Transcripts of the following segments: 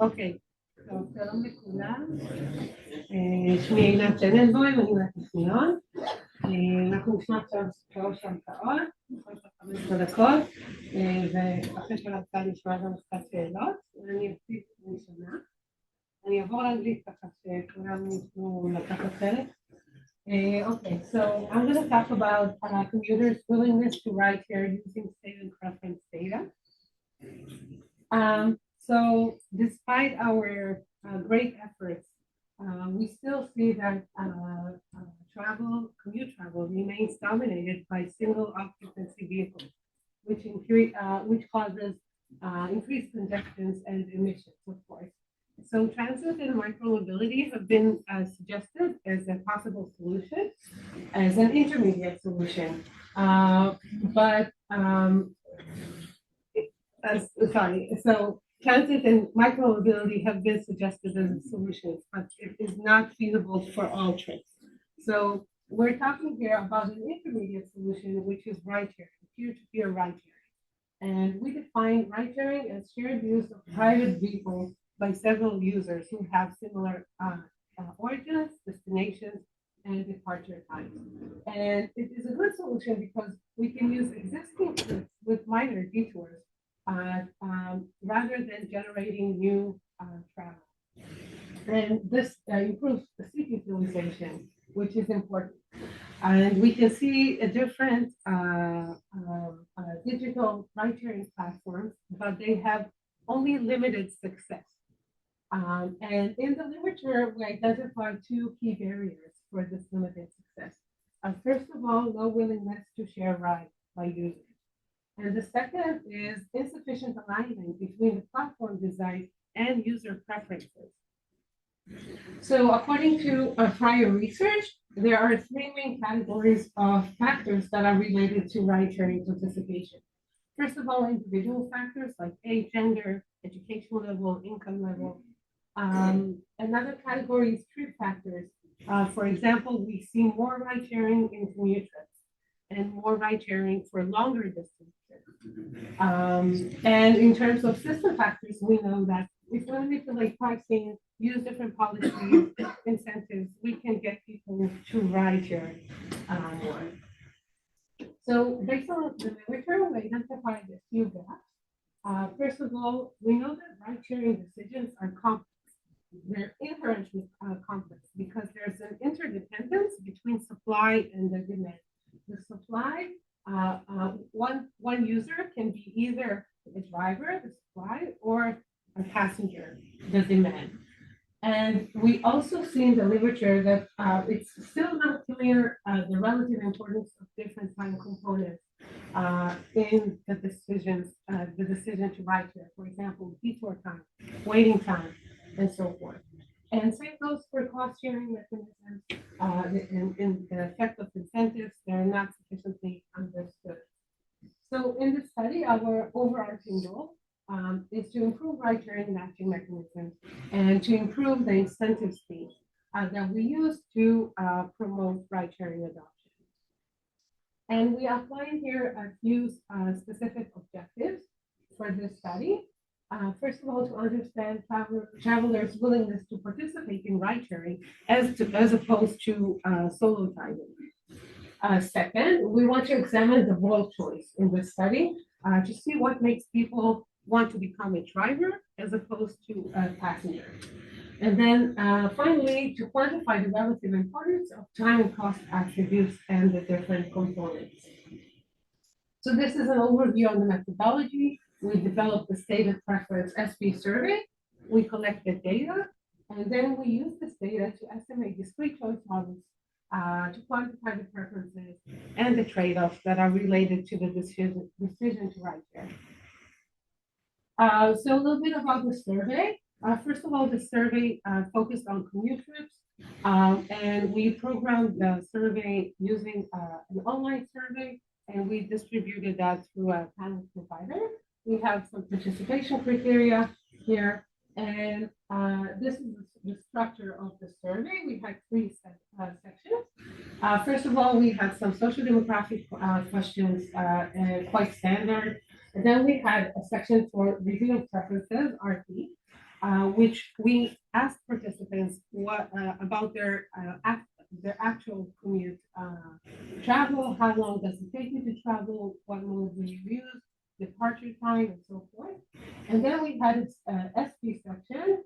אוקיי, טוב, שלום לכולם. שמי עינת טננבוים, אני מהטכניון. אנחנו נשמע עכשיו 3 הרצאות, 15 דקות, ואחרי של ההרצאה נשמע גם קצת שאלות, ואני אציג ראשונה. אני אעבור לאנגלית ככה שכולם יוכלו לקחת חלק. Okay, so I'm going to talk about commuters' willingness to ride share using state and preference data. So despite our great efforts, we still see that commute travel remains dominated by single occupancy vehicles, which causes increased congestions and emissions, of course. So transit and micromobility have been suggested as a possible solution, as an intermediate solution. So transit and micromobility have been suggested as solutions, but it is not feasible for all trips. So we're talking here about an intermediate solution, which is ride-sharing, peer-to-peer ride-sharing. And we define ride-sharing as shared use of private vehicles by several users who have similar origins, destinations, and departure times. And it is a good solution because we can use existing trips with minor detours rather than generating new travel. And this improves the seat utilization, which is important. And we can see a different digital ride-sharing platforms, but they have only limited success. And in the literature, we identify 2 key barriers for this limited success. First of all, no willingness to share rides by users. And the second is insufficient alignment between the platform design and user preferences. So according to prior research, there are 3 main categories of factors that are related to ride-sharing participation. First of all, individual factors like age, gender, educational level, income level. Another category is trip factors. For example, we see more ride-sharing in commute trips and more ride-sharing for longer distances. And in terms of system factors, we know that if we manipulate pricing, use different policies, incentives, we can get people to ride-share more. So based on the literature, we identified a few gaps. First of all, we know that ride-sharing decisions are complex. They're inherently complex because there's an interdependence between supply and the demand. The supply, one user can be either a driver, the supply, or a passenger, the demand. And we also see in the literature that it's still not clear the relative importance of different time components in the decision to ride share. For example, detour time, waiting time, and so forth. And same goes for cost sharing mechanisms and the effect of incentives. They're not sufficiently understood. So in this study, our overarching goal is to improve ride-sharing matching mechanisms and to improve the incentive scheme that we use to promote ride-sharing adoption. And we outline here a few specific objectives for this study. First of all, to understand travelers' willingness to participate in ride-sharing as opposed to solo driving. Second, we want to examine the role choice in this study to see what makes people want to become a driver as opposed to a passenger. And then finally, to quantify the relative importance of time and cost attributes and the different components. So this is an overview on the methodology. We developed the stated preference SP survey. We collected data, and then we used this data to estimate discrete choice models to quantify the preferences and the trade-offs that are related to the decision to ride share. So a little bit about the survey. First of all, the survey focused on commute trips, and we programmed the survey using an online survey, and we distributed that through a panel provider. We have some participation criteria here, and this is the structure of the survey. We had 3 sections. First of all, we had some social demographic questions, quite standard. And then we had a section for reviewing preferences, RP. which we asked participants what about their actual commute travel, how long does it take you to travel, what mode will you use, departure time, and so forth. And then we had SP section.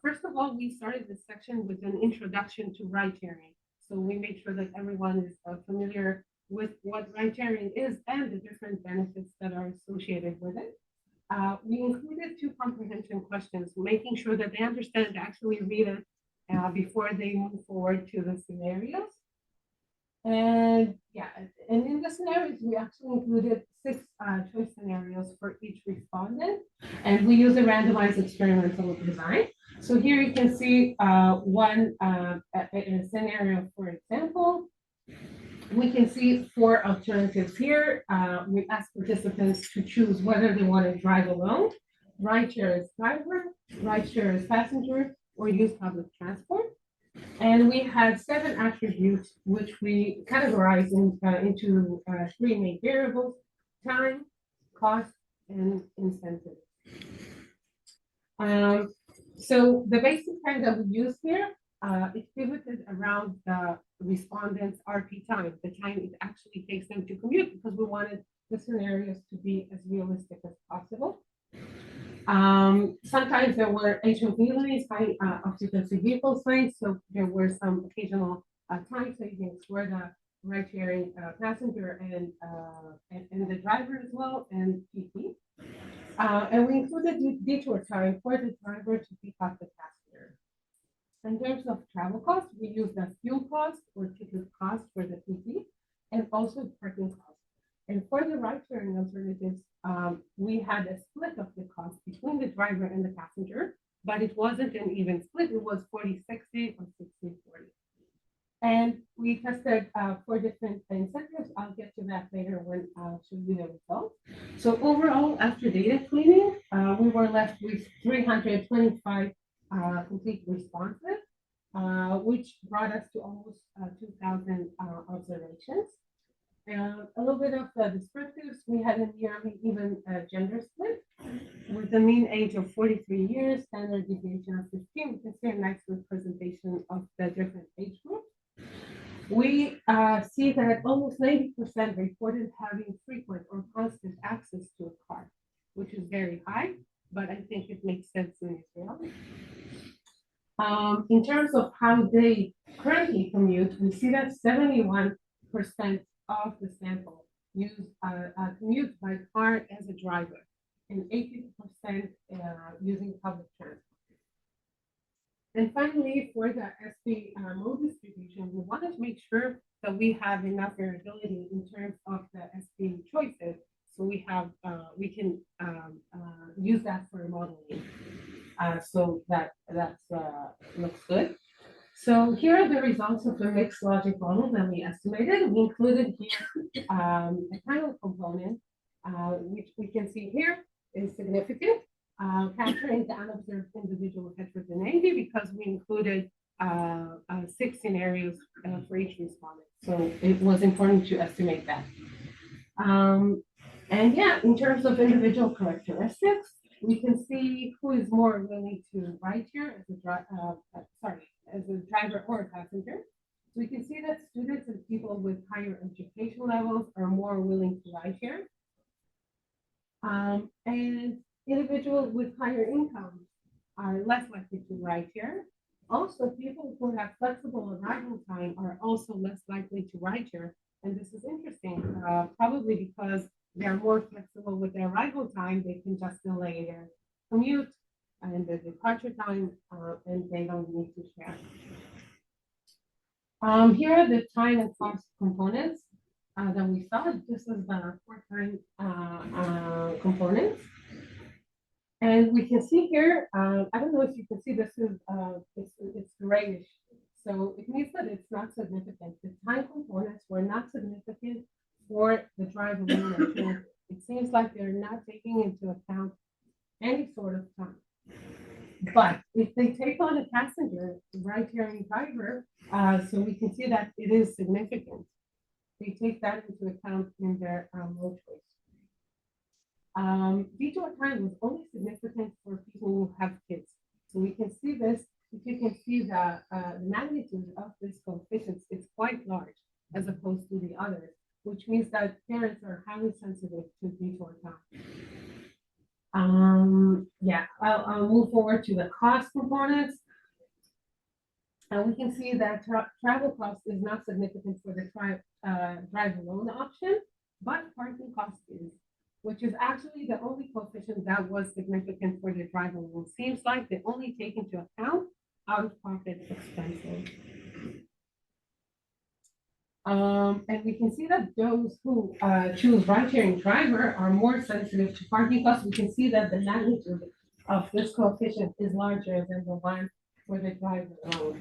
First of all, we started this section with an introduction to ride sharing. So we made sure that everyone is familiar with what ride sharing is and the different benefits that are associated with it. We included two comprehension questions, making sure that they understand, actually read it before they move forward to the scenarios. And yeah, and in the scenarios, we actually included 6 choice scenarios for each respondent, and we use a randomized experimental design. So here you can see one scenario, for example. We can see 4 alternatives here. We ask participants to choose whether they want to drive alone, rideshare as driver, rideshare as passenger, or use public transport. And we had 7 attributes, which we categorized into 3 main variables: time, cost, and incentive. So the basic time that we use here, it pivoted around the respondents' RP time, the time it actually takes them to commute, because we wanted the scenarios to be as realistic as possible. Sometimes there were HOV lanes, high occupancy vehicle lanes, so there were some occasional time savings for the ride-sharing passenger and the driver as well, and PT. And we included detour time for the driver to pick up the passenger. In terms of travel costs, we use the fuel cost or ticket cost for the PT, and also parking cost. And for the ride-sharing alternatives, we had a split of the cost between the driver and the passenger, but it wasn't an even split. It was 40-60 or 60-40. And we tested 4 different incentives. I'll get to that later when I'll show you the results. So overall, after data cleaning, we were left with 325 complete responses, which brought us to almost 2,000 observations. A little bit of the descriptives, we had a nearly even gender split with a mean age of 43 years, standard deviation of 15. You can see a nice representation of the different age groups. We see that almost 90% reported having frequent or constant access to a car, which is very high, but I think it makes sense in Israel. In terms of how they currently commute, we see that 71% of the sample use commute by car as a driver, and 80% using public transport. And finally, for the SP mode distribution, we wanted to make sure that we have enough variability in terms of the SP choices, so we can use that for modeling. So that looks good. So here are the results of the mixed logic model that we estimated. We included here a final component, which we can see here is significant, capturing the unobserved individual heterogeneity, because we included 6 scenarios for each respondent. So it was important to estimate that. And yeah, in terms of individual characteristics, we can see who is more willing to ride here as a driver or a passenger. So we can see that students and people with higher education levels are more willing to ride here. And individuals with higher incomes are less likely to ride here. Also, people who have flexible arrival time are also less likely to ride here. And this is interesting, probably because they are more flexible with their arrival time. They can just delay their commute and their departure time, and they don't need to share. Here are the time and cost components that we saw. This is the 4 time components. And we can see here, I don't know if you can see, this is it's grayish. So it means that it's not significant. The time components were not significant for the drive alone. It seems like they're not taking into account any sort of time. But if they take on a passenger, ride-sharing driver, so we can see that it is significant. They take that into account in their mode choice. Detour time was only significant for people who have kids. the magnitude of this coefficient is quite large as opposed to the others, which means that parents are highly sensitive to detour time. Yeah, I'll move forward to the cost components. And we can see that travel cost is not significant for the drive alone option, but parking cost is, which is actually the only coefficient that was significant for the drive alone. Seems like they only take into account out-of-pocket expenses. And we can see that those who choose ride-sharing driver are more sensitive to parking costs. We can see that the magnitude of this coefficient is larger than the one for the driver alone.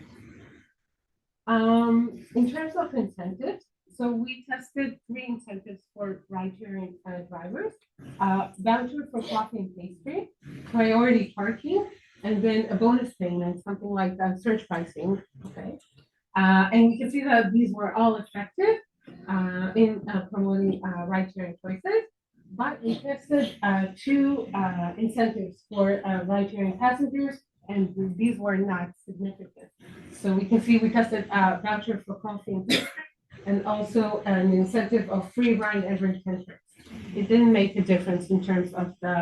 In terms of incentives, so we tested 3 incentives for ride-sharing drivers: voucher for coffee and pastry, priority parking, and then a bonus payment, something like surge pricing. Okay. And we can see that these were all effective in promoting ride-sharing choices, but we tested 2 incentives for ride-sharing passengers, and these were not significant. So we can see we tested a voucher for coffee and pastry, and also an incentive of free ride every 10 trips. It didn't make a difference in terms of the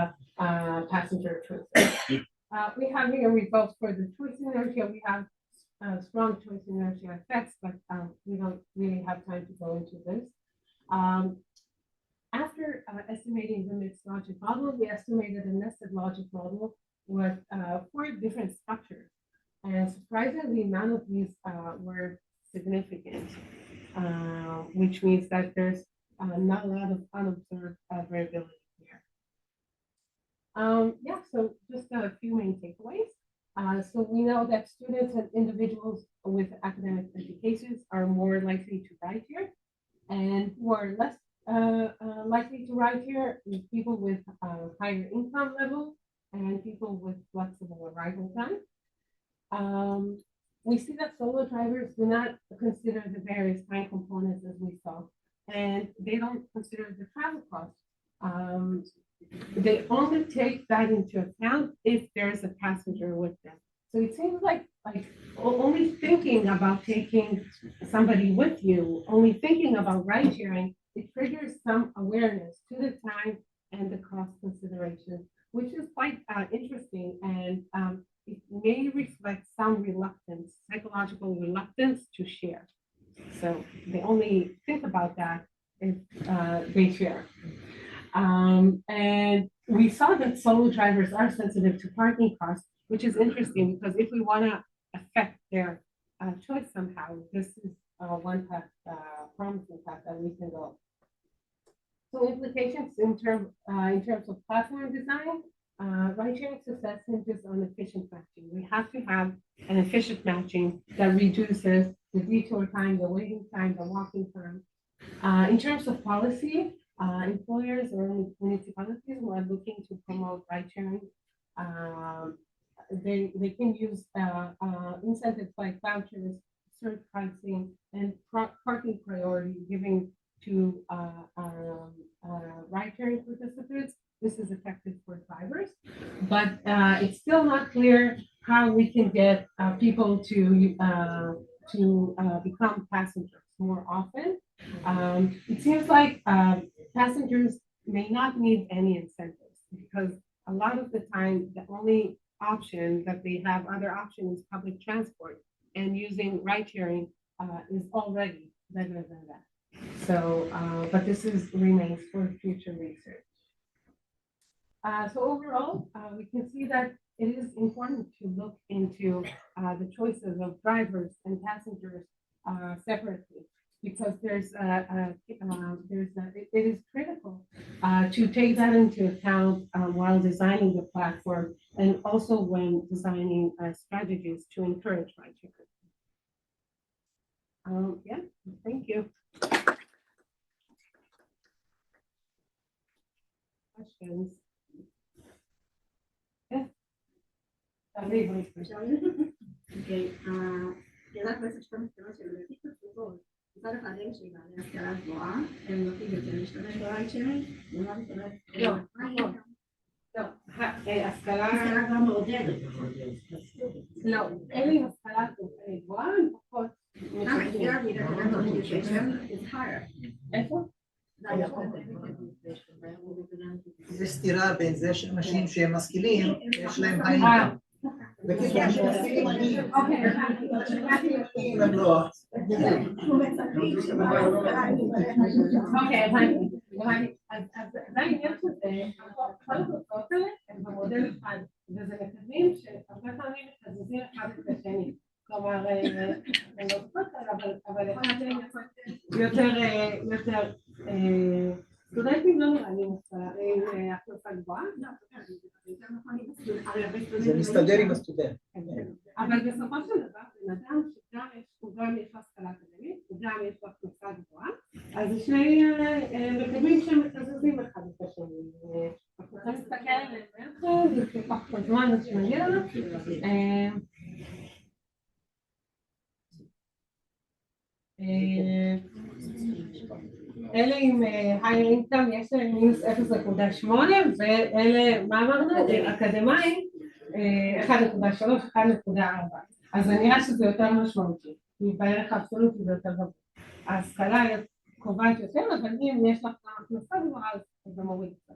passenger choices. We have here results for the choice inertia. We have strong choice inertia effects, but we don't really have time to go into this. After estimating the mixed logic model, we estimated a nested logic model with 4 different structures. And surprisingly, none of these were significant, which means that there's not a lot of unobserved variability here. Yeah, so just a few main takeaways. So we know that students and individuals with academic educations are more likely to ride here, and who are less likely to ride here is people with higher income level and people with flexible arrival time. We see that solo drivers do not consider the various time components as we saw, and they don't consider the travel cost. They only take that into account if there's a passenger with them. So it seems like only thinking about taking somebody with you, only thinking about ride sharing, it triggers some awareness to the time and the cost consideration, which is quite interesting, and it may reflect some reluctance, psychological reluctance to share. So they only think about that if they share. And we saw that solo drivers are sensitive to parking costs, which is interesting because if we want to affect their choice somehow, this is one path, promising path that we can go. So implications in terms of platform design, ride-sharing success hinges on efficient matching. We have to have an efficient matching that reduces the detour time, the waiting time, the walking time. In terms of policy, employers or municipalities who are looking to promote ride-sharing, they can use incentives like vouchers, surge pricing, and parking priority giving to ride-sharing participants. This is effective for drivers, but it's still not clear how we can get people to become passengers more often. It seems like passengers may not need any incentives because a lot of the time the only option that they have, other option, is public transport, and using ride sharing is already better than that. So, but this remains for future research. So overall, we can see that it is important to look into the choices of drivers and passengers separately, because it is critical to take that into account while designing the platform, and also when designing strategies to encourage ride sharing. Yeah, thank you. Questions? Yeah. Okay. ידעת בעצם שאתה משתמש בלתיק תפוגות, מצד אחד אלה שהיא בעלי השכלה גבוהה, הם נוטים יותר להשתמש ברייד שלי, ומה משתמש? לא, השכלה גם מעודדת. לא, אין לי השכלה גבוהה. גבוהה, פחות איפה? יש סתירה בין זה שאנשים שהם משכילים, יש להם האינקאם. בקיצור, אנשים משכילים עניים. אז זה העניין שזה, כל התוצאות האלה הם במודל אחד, וזה מקדמים שהרבה פעמים מתחזזים אחד את השני. כלומר, הם לא זוכות כאלה, אבל אחד יותר סטודנטים לא נראים עם הכנסה גבוהה. זה מסתדר עם הסטודנט. אבל בסופו של דבר, בן אדם שגם יש לו השכלה אקדמית, וגם יש לו הכנסה גבוהה, אז זה שני מקדמים שמתחזזים אחד את השני. אנחנו צריכים להסתכל עליהם ביחד, זה ככה כל זמן עד שנגיע לנו. אלה עם higher income יש להם מינוס 0.8 ואלה, מה אמרנו? אקדמיים 1.3, 1.4. אז אני נראה שזה יותר משמעותי, כי בערך האבסולוטי זה יותר גבוה. ההשכלה קובעת יותר, אבל אם יש לך הכנסה גבוהה, אז זה מוריד קצת.